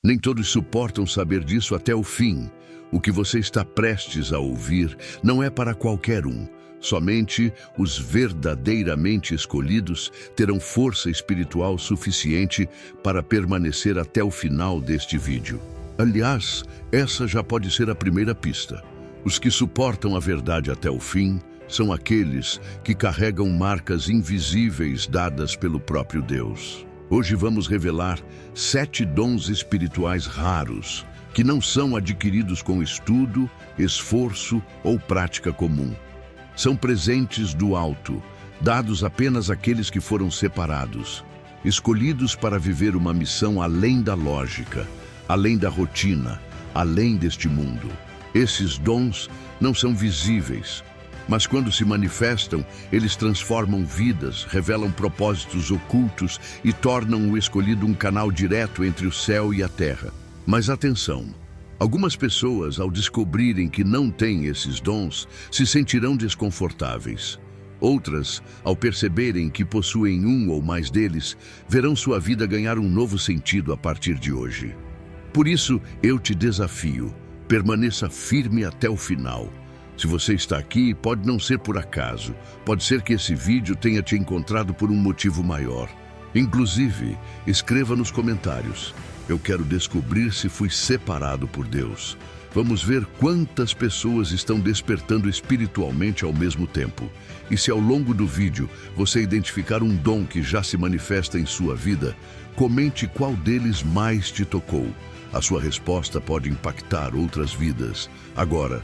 Nem todos suportam saber disso até o fim. O que você está prestes a ouvir não é para qualquer um. Somente os verdadeiramente escolhidos terão força espiritual suficiente para permanecer até o final deste vídeo. Aliás, essa já pode ser a primeira pista. Os que suportam a verdade até o fim são aqueles que carregam marcas invisíveis dadas pelo próprio Deus. Hoje vamos revelar 7 dons espirituais raros, que não são adquiridos com estudo, esforço ou prática comum. São presentes do alto, dados apenas àqueles que foram separados, escolhidos para viver uma missão além da lógica, além da rotina, além deste mundo. Esses dons não são visíveis, mas quando se manifestam, eles transformam vidas, revelam propósitos ocultos e tornam o escolhido um canal direto entre o céu e a terra. Mas atenção! Algumas pessoas, ao descobrirem que não têm esses dons, se sentirão desconfortáveis. Outras, ao perceberem que possuem um ou mais deles, verão sua vida ganhar um novo sentido a partir de hoje. Por isso, eu te desafio, permaneça firme até o final. Se você está aqui, pode não ser por acaso. Pode ser que esse vídeo tenha te encontrado por um motivo maior. Inclusive, escreva nos comentários: eu quero descobrir se fui separado por Deus. Vamos ver quantas pessoas estão despertando espiritualmente ao mesmo tempo. E se ao longo do vídeo você identificar um dom que já se manifesta em sua vida, comente qual deles mais te tocou. A sua resposta pode impactar outras vidas. Agora,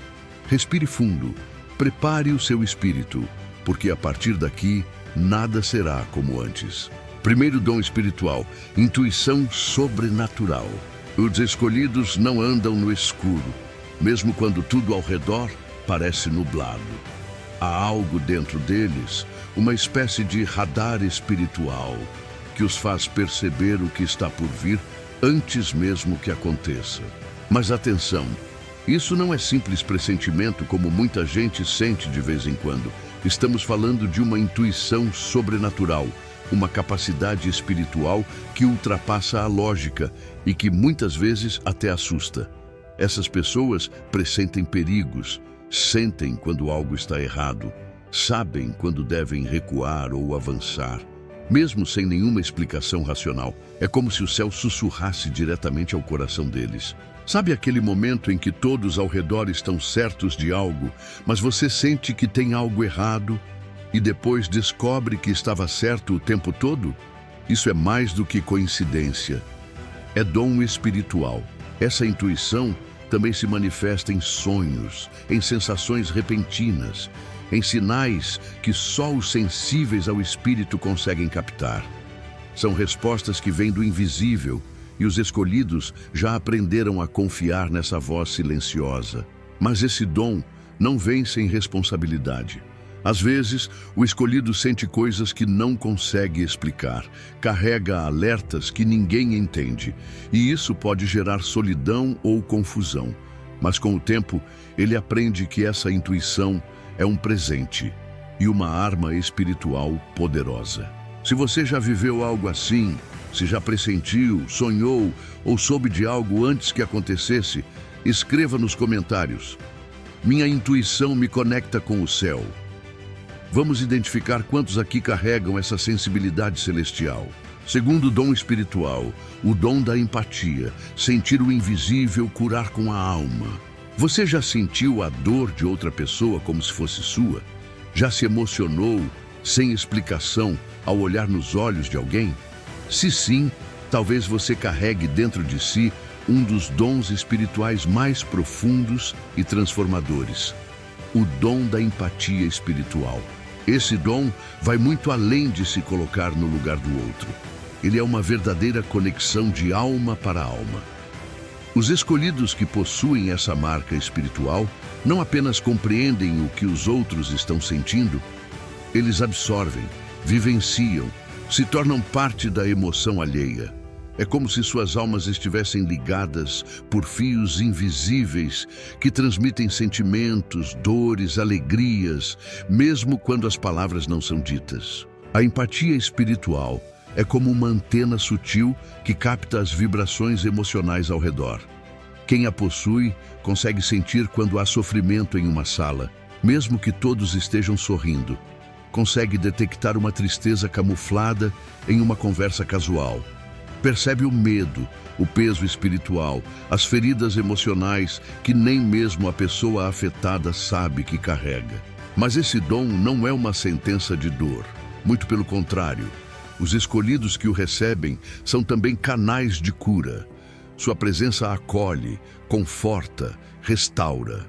respire fundo, prepare o seu espírito, porque a partir daqui, nada será como antes. Primeiro dom espiritual, intuição sobrenatural. Os escolhidos não andam no escuro, mesmo quando tudo ao redor parece nublado. Há algo dentro deles, uma espécie de radar espiritual, que os faz perceber o que está por vir antes mesmo que aconteça. Mas atenção, isso não é simples pressentimento como muita gente sente de vez em quando. Estamos falando de uma intuição sobrenatural, uma capacidade espiritual que ultrapassa a lógica e que muitas vezes até assusta. Essas pessoas pressentem perigos, sentem quando algo está errado, sabem quando devem recuar ou avançar, mesmo sem nenhuma explicação racional. É como se o céu sussurrasse diretamente ao coração deles. Sabe aquele momento em que todos ao redor estão certos de algo, mas você sente que tem algo errado e depois descobre que estava certo o tempo todo? Isso é mais do que coincidência. É dom espiritual. Essa intuição também se manifesta em sonhos, em sensações repentinas, em sinais que só os sensíveis ao espírito conseguem captar. São respostas que vêm do invisível, e os escolhidos já aprenderam a confiar nessa voz silenciosa. Mas esse dom não vem sem responsabilidade. Às vezes, o escolhido sente coisas que não consegue explicar, carrega alertas que ninguém entende, e isso pode gerar solidão ou confusão. Mas com o tempo, ele aprende que essa intuição é um presente e uma arma espiritual poderosa. Se você já viveu algo assim, se já pressentiu, sonhou ou soube de algo antes que acontecesse, escreva nos comentários: minha intuição me conecta com o céu. Vamos identificar quantos aqui carregam essa sensibilidade celestial. Segundo dom espiritual, o dom da empatia, sentir o invisível, curar com a alma. Você já sentiu a dor de outra pessoa como se fosse sua? Já se emocionou, sem explicação, ao olhar nos olhos de alguém? Se sim, talvez você carregue dentro de si um dos dons espirituais mais profundos e transformadores, o dom da empatia espiritual. Esse dom vai muito além de se colocar no lugar do outro. Ele é uma verdadeira conexão de alma para alma. Os escolhidos que possuem essa marca espiritual não apenas compreendem o que os outros estão sentindo, eles absorvem, vivenciam, se tornam parte da emoção alheia. É como se suas almas estivessem ligadas por fios invisíveis que transmitem sentimentos, dores, alegrias, mesmo quando as palavras não são ditas. A empatia espiritual é como uma antena sutil que capta as vibrações emocionais ao redor. Quem a possui consegue sentir quando há sofrimento em uma sala, mesmo que todos estejam sorrindo. Consegue detectar uma tristeza camuflada em uma conversa casual. Percebe o medo, o peso espiritual, as feridas emocionais que nem mesmo a pessoa afetada sabe que carrega. Mas esse dom não é uma sentença de dor. Muito pelo contrário, os escolhidos que o recebem são também canais de cura. Sua presença acolhe, conforta, restaura.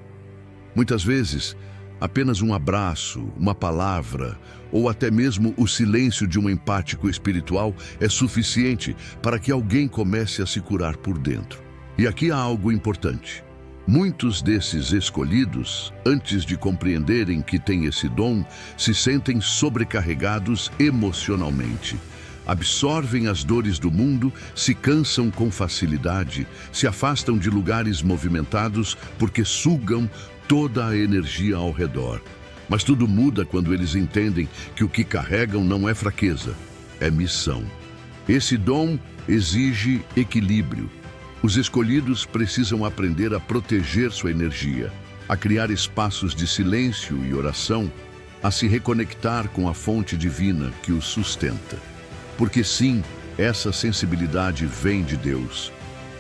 Muitas vezes, apenas um abraço, uma palavra, ou até mesmo o silêncio de um empático espiritual é suficiente para que alguém comece a se curar por dentro. E aqui há algo importante. Muitos desses escolhidos, antes de compreenderem que têm esse dom, se sentem sobrecarregados emocionalmente. Absorvem as dores do mundo, se cansam com facilidade, se afastam de lugares movimentados porque sugam toda a energia ao redor. Mas tudo muda quando eles entendem que o que carregam não é fraqueza, é missão. Esse dom exige equilíbrio. Os escolhidos precisam aprender a proteger sua energia, a criar espaços de silêncio e oração, a se reconectar com a fonte divina que os sustenta. Porque sim, essa sensibilidade vem de Deus,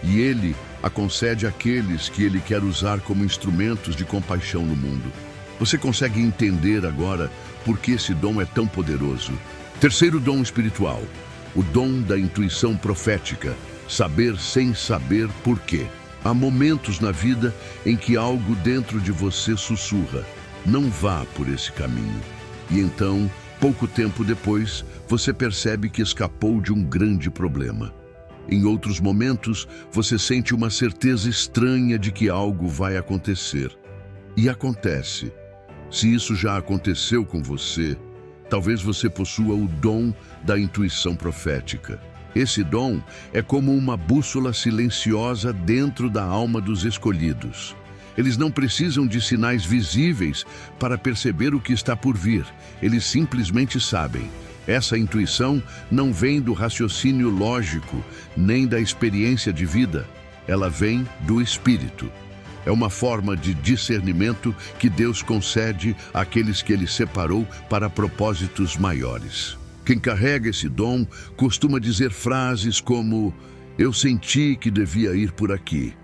e Ele a concede àqueles que Ele quer usar como instrumentos de compaixão no mundo. Você consegue entender agora por que esse dom é tão poderoso? Terceiro dom espiritual, o dom da intuição profética, saber sem saber por quê. Há momentos na vida em que algo dentro de você sussurra, não vá por esse caminho. E então, pouco tempo depois, você percebe que escapou de um grande problema. Em outros momentos, você sente uma certeza estranha de que algo vai acontecer. E acontece. Se isso já aconteceu com você, talvez você possua o dom da intuição profética. Esse dom é como uma bússola silenciosa dentro da alma dos escolhidos. Eles não precisam de sinais visíveis para perceber o que está por vir. Eles simplesmente sabem. Essa intuição não vem do raciocínio lógico, nem da experiência de vida. Ela vem do Espírito. É uma forma de discernimento que Deus concede àqueles que Ele separou para propósitos maiores. Quem carrega esse dom costuma dizer frases como: "Eu senti que devia ir por aqui.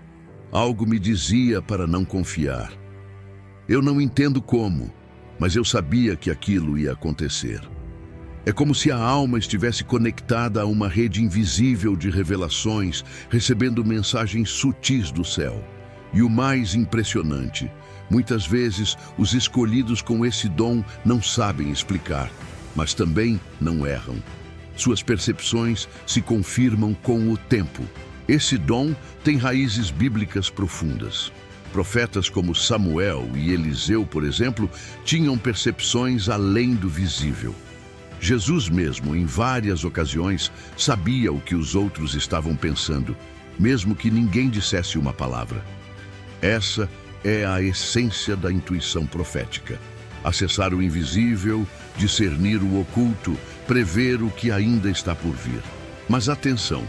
Algo me dizia para não confiar. Eu não entendo como, mas eu sabia que aquilo ia acontecer." É como se a alma estivesse conectada a uma rede invisível de revelações, recebendo mensagens sutis do céu. E o mais impressionante, muitas vezes os escolhidos com esse dom não sabem explicar, mas também não erram. Suas percepções se confirmam com o tempo. Esse dom tem raízes bíblicas profundas. Profetas como Samuel e Eliseu, por exemplo, tinham percepções além do visível. Jesus mesmo, em várias ocasiões, sabia o que os outros estavam pensando, mesmo que ninguém dissesse uma palavra. Essa é a essência da intuição profética. Acessar o invisível, discernir o oculto, prever o que ainda está por vir. Mas atenção!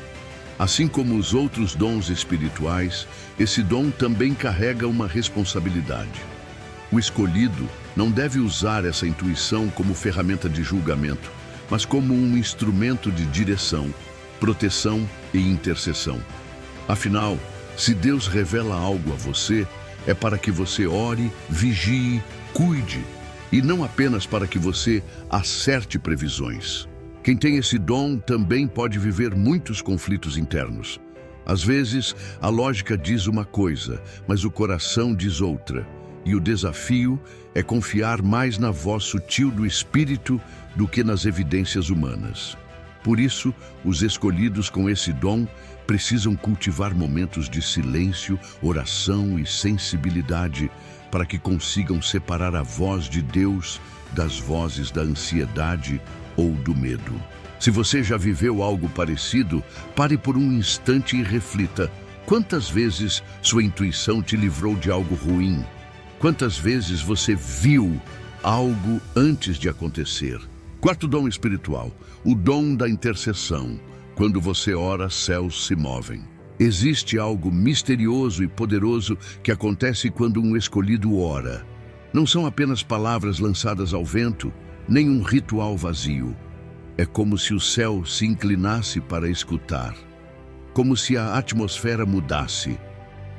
Assim como os outros dons espirituais, esse dom também carrega uma responsabilidade. O escolhido não deve usar essa intuição como ferramenta de julgamento, mas como um instrumento de direção, proteção e intercessão. Afinal, se Deus revela algo a você, é para que você ore, vigie, cuide, e não apenas para que você acerte previsões. Quem tem esse dom também pode viver muitos conflitos internos. Às vezes, a lógica diz uma coisa, mas o coração diz outra. E o desafio é confiar mais na voz sutil do Espírito do que nas evidências humanas. Por isso, os escolhidos com esse dom precisam cultivar momentos de silêncio, oração e sensibilidade para que consigam separar a voz de Deus das vozes da ansiedade ou do medo. Se você já viveu algo parecido, pare por um instante e reflita. Quantas vezes sua intuição te livrou de algo ruim? Quantas vezes você viu algo antes de acontecer? Quarto dom espiritual, o dom da intercessão. Quando você ora, céus se movem. Existe algo misterioso e poderoso que acontece quando um escolhido ora. Não são apenas palavras lançadas ao vento, nem um ritual vazio. É como se o céu se inclinasse para escutar, como se a atmosfera mudasse,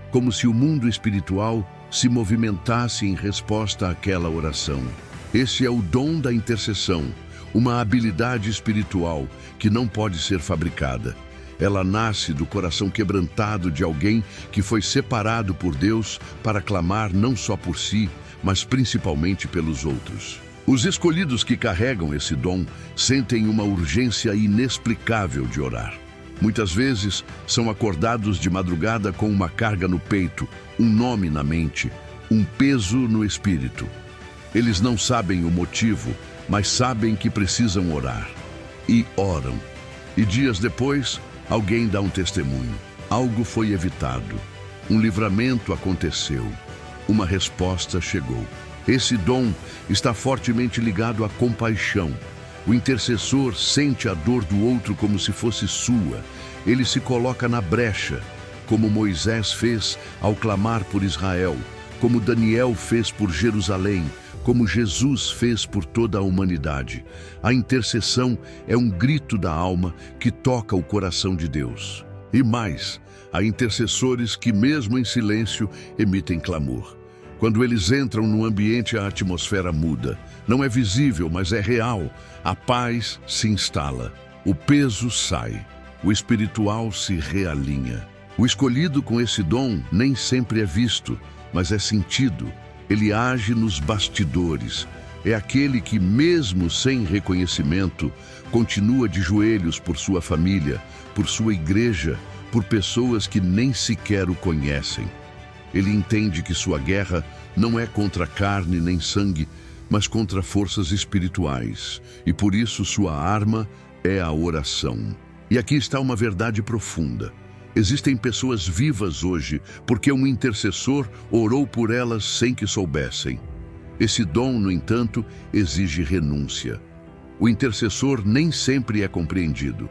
como se o mundo espiritual se movimentasse em resposta àquela oração. Esse é o dom da intercessão, uma habilidade espiritual que não pode ser fabricada. Ela nasce do coração quebrantado de alguém que foi separado por Deus para clamar não só por si, mas principalmente pelos outros. Os escolhidos que carregam esse dom sentem uma urgência inexplicável de orar. Muitas vezes são acordados de madrugada com uma carga no peito, um nome na mente, um peso no espírito. Eles não sabem o motivo, mas sabem que precisam orar. E oram. E dias depois, alguém dá um testemunho. Algo foi evitado. Um livramento aconteceu. Uma resposta chegou. Esse dom está fortemente ligado à compaixão. O intercessor sente a dor do outro como se fosse sua. Ele se coloca na brecha, como Moisés fez ao clamar por Israel, como Daniel fez por Jerusalém, como Jesus fez por toda a humanidade. A intercessão é um grito da alma que toca o coração de Deus. E mais, há intercessores que, mesmo em silêncio, emitem clamor. Quando eles entram no ambiente, a atmosfera muda. Não é visível, mas é real. A paz se instala. O peso sai. O espiritual se realinha. O escolhido com esse dom nem sempre é visto, mas é sentido. Ele age nos bastidores. É aquele que, mesmo sem reconhecimento, continua de joelhos por sua família, por sua igreja, por pessoas que nem sequer o conhecem. Ele entende que sua guerra não é contra carne nem sangue, mas contra forças espirituais. E por isso sua arma é a oração. E aqui está uma verdade profunda. Existem pessoas vivas hoje porque um intercessor orou por elas sem que soubessem. Esse dom, no entanto, exige renúncia. O intercessor nem sempre é compreendido.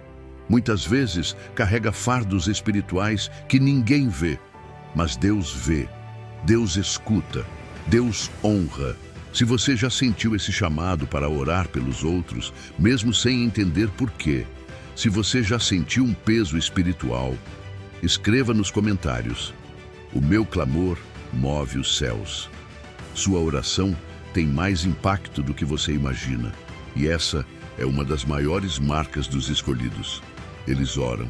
Muitas vezes carrega fardos espirituais que ninguém vê. Mas Deus vê, Deus escuta, Deus honra. Se você já sentiu esse chamado para orar pelos outros, mesmo sem entender por quê, se você já sentiu um peso espiritual, escreva nos comentários. O meu clamor move os céus. Sua oração tem mais impacto do que você imagina. E essa é uma das maiores marcas dos escolhidos. Eles oram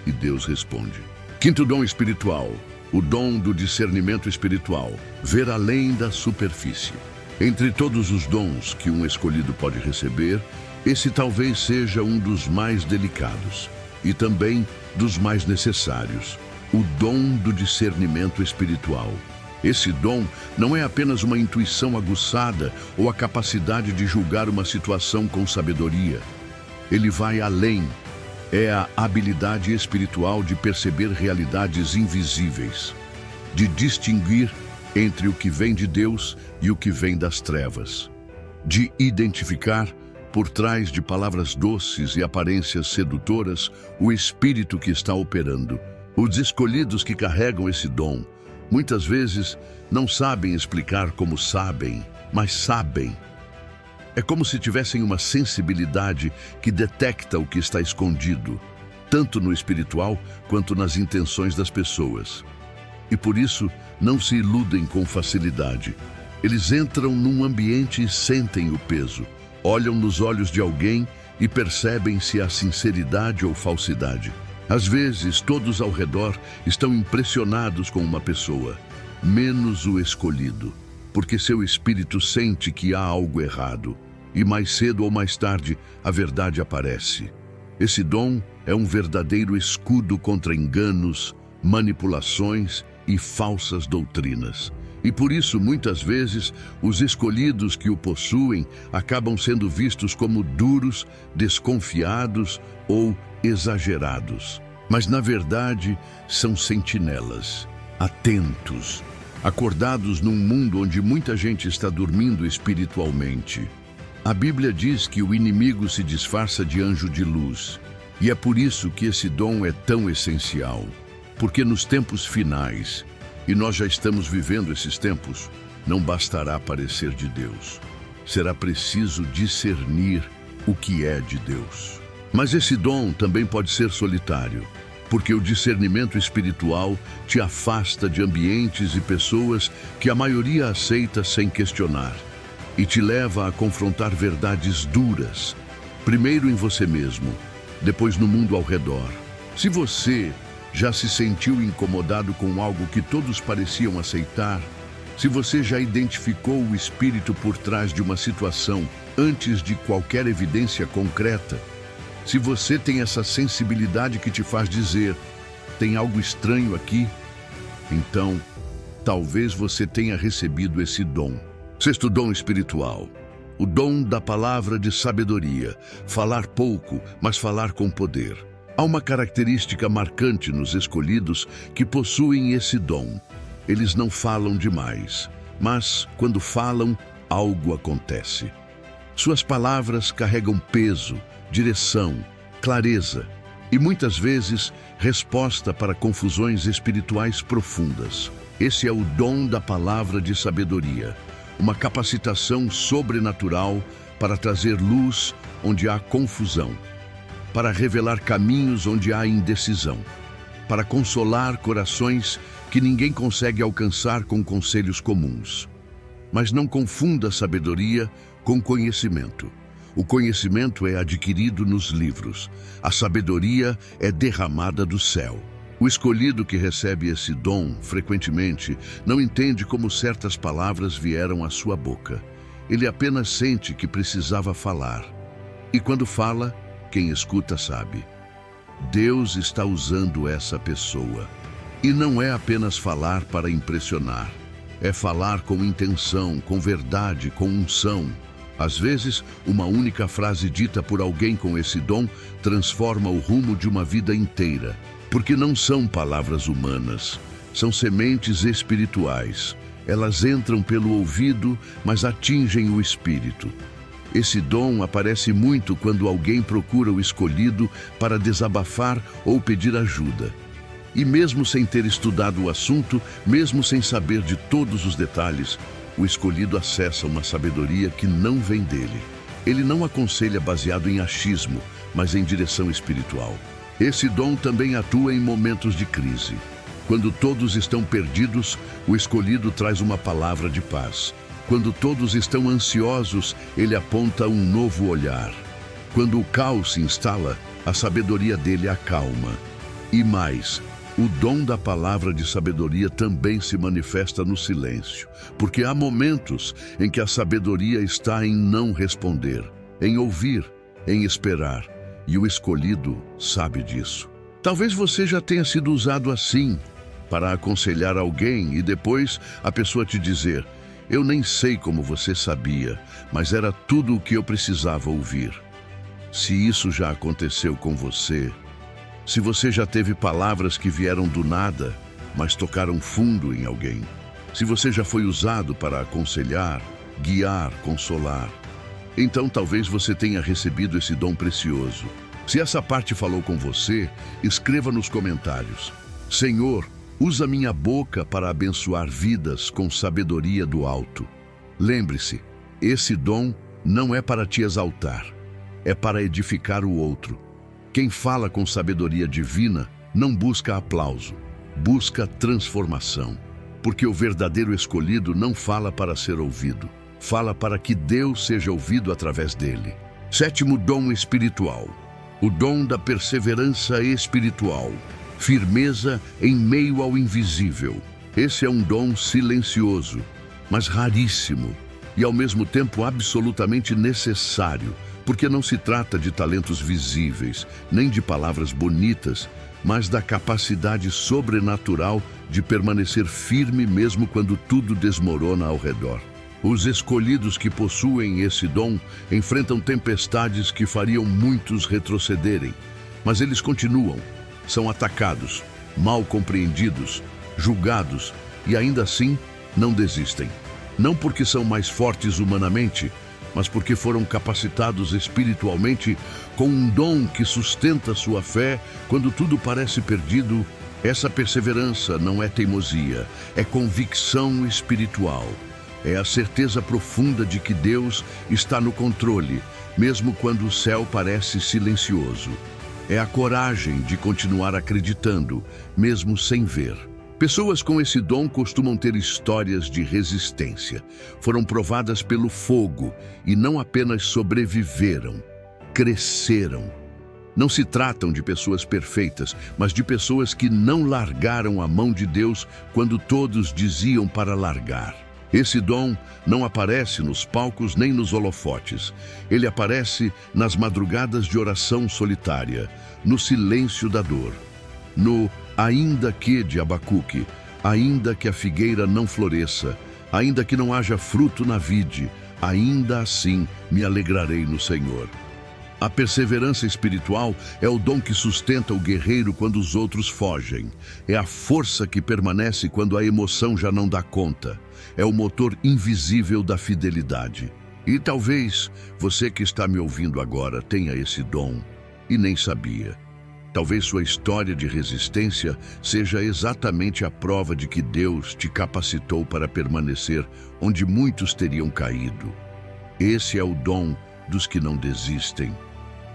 e Deus responde. Quinto dom espiritual. O dom do discernimento espiritual, ver além da superfície. Entre todos os dons que um escolhido pode receber, esse talvez seja um dos mais delicados e também dos mais necessários, o dom do discernimento espiritual. Esse dom não é apenas uma intuição aguçada ou a capacidade de julgar uma situação com sabedoria. Ele vai além. É a habilidade espiritual de perceber realidades invisíveis, de distinguir entre o que vem de Deus e o que vem das trevas, de identificar, por trás de palavras doces e aparências sedutoras, o espírito que está operando. Os escolhidos que carregam esse dom, muitas vezes, não sabem explicar como sabem, mas sabem. É como se tivessem uma sensibilidade que detecta o que está escondido, tanto no espiritual quanto nas intenções das pessoas. E por isso, não se iludem com facilidade. Eles entram num ambiente e sentem o peso, olham nos olhos de alguém e percebem se há sinceridade ou falsidade. Às vezes, todos ao redor estão impressionados com uma pessoa, menos o escolhido, porque seu espírito sente que há algo errado. E mais cedo ou mais tarde, a verdade aparece. Esse dom é um verdadeiro escudo contra enganos, manipulações e falsas doutrinas. E por isso, muitas vezes, os escolhidos que o possuem acabam sendo vistos como duros, desconfiados ou exagerados. Mas, na verdade, são sentinelas, atentos, acordados num mundo onde muita gente está dormindo espiritualmente. A Bíblia diz que o inimigo se disfarça de anjo de luz. E é por isso que esse dom é tão essencial. Porque nos tempos finais, e nós já estamos vivendo esses tempos, não bastará parecer de Deus. Será preciso discernir o que é de Deus. Mas esse dom também pode ser solitário, porque o discernimento espiritual te afasta de ambientes e pessoas que a maioria aceita sem questionar, e te leva a confrontar verdades duras, primeiro em você mesmo, depois no mundo ao redor. Se você já se sentiu incomodado com algo que todos pareciam aceitar, se você já identificou o espírito por trás de uma situação antes de qualquer evidência concreta, se você tem essa sensibilidade que te faz dizer, tem algo estranho aqui, então, talvez você tenha recebido esse dom. Sexto dom espiritual, o dom da palavra de sabedoria, falar pouco, mas falar com poder. Há uma característica marcante nos escolhidos que possuem esse dom. Eles não falam demais, mas, quando falam, algo acontece. Suas palavras carregam peso, direção, clareza e, muitas vezes, resposta para confusões espirituais profundas. Esse é o dom da palavra de sabedoria, uma capacitação sobrenatural para trazer luz onde há confusão, para revelar caminhos onde há indecisão, para consolar corações que ninguém consegue alcançar com conselhos comuns. Mas não confunda sabedoria com conhecimento. O conhecimento é adquirido nos livros. A sabedoria é derramada do céu. O escolhido que recebe esse dom, frequentemente, não entende como certas palavras vieram à sua boca. Ele apenas sente que precisava falar. E quando fala, quem escuta sabe. Deus está usando essa pessoa. E não é apenas falar para impressionar. É falar com intenção, com verdade, com unção. Às vezes, uma única frase dita por alguém com esse dom transforma o rumo de uma vida inteira. Porque não são palavras humanas, são sementes espirituais. Elas entram pelo ouvido, mas atingem o espírito. Esse dom aparece muito quando alguém procura o escolhido para desabafar ou pedir ajuda. E mesmo sem ter estudado o assunto, mesmo sem saber de todos os detalhes, o escolhido acessa uma sabedoria que não vem dele. Ele não aconselha baseado em achismo, mas em direção espiritual. Esse dom também atua em momentos de crise. Quando todos estão perdidos, o escolhido traz uma palavra de paz. Quando todos estão ansiosos, ele aponta um novo olhar. Quando o caos se instala, a sabedoria dele acalma. E mais, o dom da palavra de sabedoria também se manifesta no silêncio, porque há momentos em que a sabedoria está em não responder, em ouvir, em esperar, e o escolhido sabe disso. Talvez você já tenha sido usado assim, para aconselhar alguém e depois a pessoa te dizer: eu nem sei como você sabia, mas era tudo o que eu precisava ouvir. Se isso já aconteceu com você, se você já teve palavras que vieram do nada, mas tocaram fundo em alguém, se você já foi usado para aconselhar, guiar, consolar, então talvez você tenha recebido esse dom precioso. Se essa parte falou com você, escreva nos comentários: Senhor, usa minha boca para abençoar vidas com sabedoria do alto. Lembre-se, esse dom não é para te exaltar, é para edificar o outro. Quem fala com sabedoria divina não busca aplauso, busca transformação. Porque o verdadeiro escolhido não fala para ser ouvido, fala para que Deus seja ouvido através dele. Sétimo dom espiritual, o dom da perseverança espiritual. Firmeza em meio ao invisível. Esse é um dom silencioso, mas raríssimo e ao mesmo tempo absolutamente necessário, porque não se trata de talentos visíveis, nem de palavras bonitas, mas da capacidade sobrenatural de permanecer firme mesmo quando tudo desmorona ao redor. Os escolhidos que possuem esse dom enfrentam tempestades que fariam muitos retrocederem, mas eles continuam. São atacados, mal compreendidos, julgados e ainda assim não desistem. Não porque são mais fortes humanamente, mas porque foram capacitados espiritualmente com um dom que sustenta sua fé quando tudo parece perdido. Essa perseverança não é teimosia, é convicção espiritual. É a certeza profunda de que Deus está no controle, mesmo quando o céu parece silencioso. É a coragem de continuar acreditando, mesmo sem ver. Pessoas com esse dom costumam ter histórias de resistência. Foram provadas pelo fogo e não apenas sobreviveram, cresceram. Não se tratam de pessoas perfeitas, mas de pessoas que não largaram a mão de Deus quando todos diziam para largar. Esse dom não aparece nos palcos nem nos holofotes. Ele aparece nas madrugadas de oração solitária, no silêncio da dor, no ainda que de Abacuque, ainda que a figueira não floresça, ainda que não haja fruto na vide, ainda assim me alegrarei no Senhor. A perseverança espiritual é o dom que sustenta o guerreiro quando os outros fogem. É a força que permanece quando a emoção já não dá conta. É o motor invisível da fidelidade. E talvez você que está me ouvindo agora tenha esse dom e nem sabia. Talvez sua história de resistência seja exatamente a prova de que Deus te capacitou para permanecer onde muitos teriam caído. Esse é o dom dos que não desistem,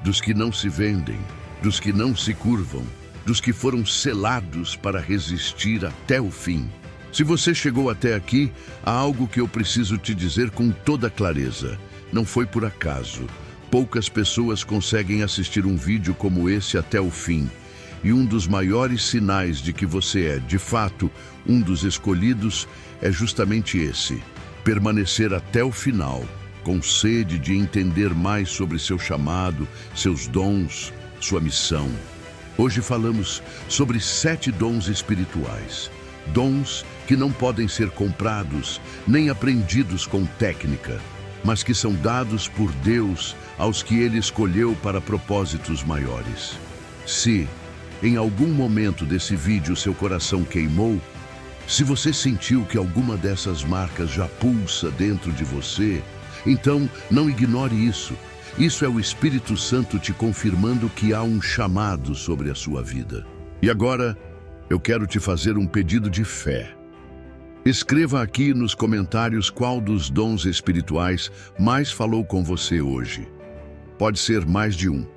dos que não se vendem, dos que não se curvam, dos que foram selados para resistir até o fim. Se você chegou até aqui, há algo que eu preciso te dizer com toda clareza. Não foi por acaso. Poucas pessoas conseguem assistir um vídeo como esse até o fim. E um dos maiores sinais de que você é, de fato, um dos escolhidos é justamente esse: permanecer até o final, com sede de entender mais sobre seu chamado, seus dons, sua missão. Hoje falamos sobre 7 dons espirituais. Dons que não podem ser comprados, nem aprendidos com técnica, mas que são dados por Deus aos que Ele escolheu para propósitos maiores. Se, em algum momento desse vídeo, seu coração queimou, se você sentiu que alguma dessas marcas já pulsa dentro de você, então não ignore isso. Isso é o Espírito Santo te confirmando que há um chamado sobre a sua vida. E agora, eu quero te fazer um pedido de fé. Escreva aqui nos comentários qual dos dons espirituais mais falou com você hoje. Pode ser mais de um.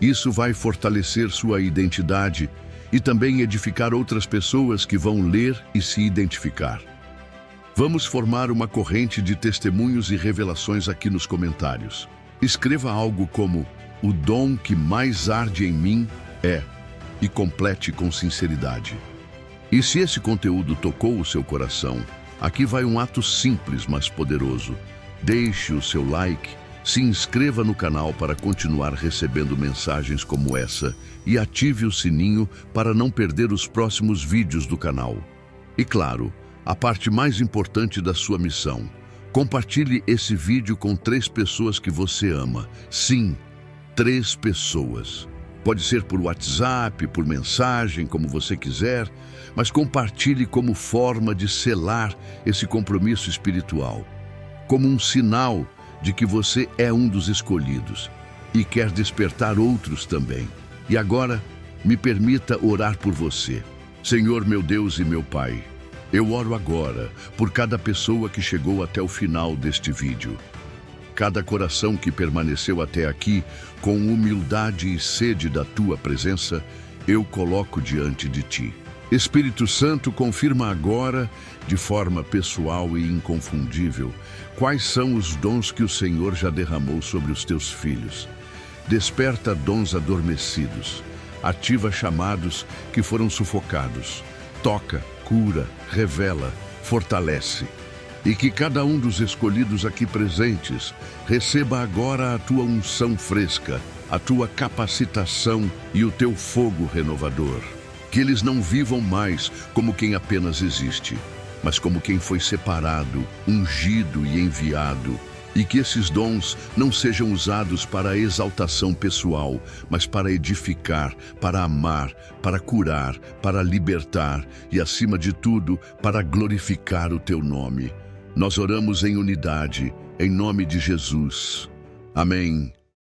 Isso vai fortalecer sua identidade e também edificar outras pessoas que vão ler e se identificar. Vamos formar uma corrente de testemunhos e revelações aqui nos comentários. Escreva algo como: o dom que mais arde em mim é, e complete com sinceridade. E se esse conteúdo tocou o seu coração, aqui vai um ato simples, mas poderoso. Deixe o seu like, se inscreva no canal para continuar recebendo mensagens como essa e ative o sininho para não perder os próximos vídeos do canal. E claro, a parte mais importante da sua missão: compartilhe esse vídeo com 3 pessoas que você ama. Sim, 3 pessoas. Pode ser por WhatsApp, por mensagem, como você quiser, mas compartilhe como forma de selar esse compromisso espiritual, como um sinal de que você é um dos escolhidos e quer despertar outros também. E agora, me permita orar por você. Senhor, meu Deus e meu Pai, eu oro agora por cada pessoa que chegou até o final deste vídeo. Cada coração que permaneceu até aqui com humildade e sede da Tua presença, eu coloco diante de Ti. Espírito Santo, confirma agora, de forma pessoal e inconfundível, quais são os dons que o Senhor já derramou sobre os Teus filhos. Desperta dons adormecidos, ativa chamados que foram sufocados, toca, cura, revela, fortalece. E que cada um dos escolhidos aqui presentes receba agora a Tua unção fresca, a Tua capacitação e o Teu fogo renovador. Que eles não vivam mais como quem apenas existe, mas como quem foi separado, ungido e enviado. E que esses dons não sejam usados para a exaltação pessoal, mas para edificar, para amar, para curar, para libertar e, acima de tudo, para glorificar o Teu nome. Nós oramos em unidade, em nome de Jesus. Amém.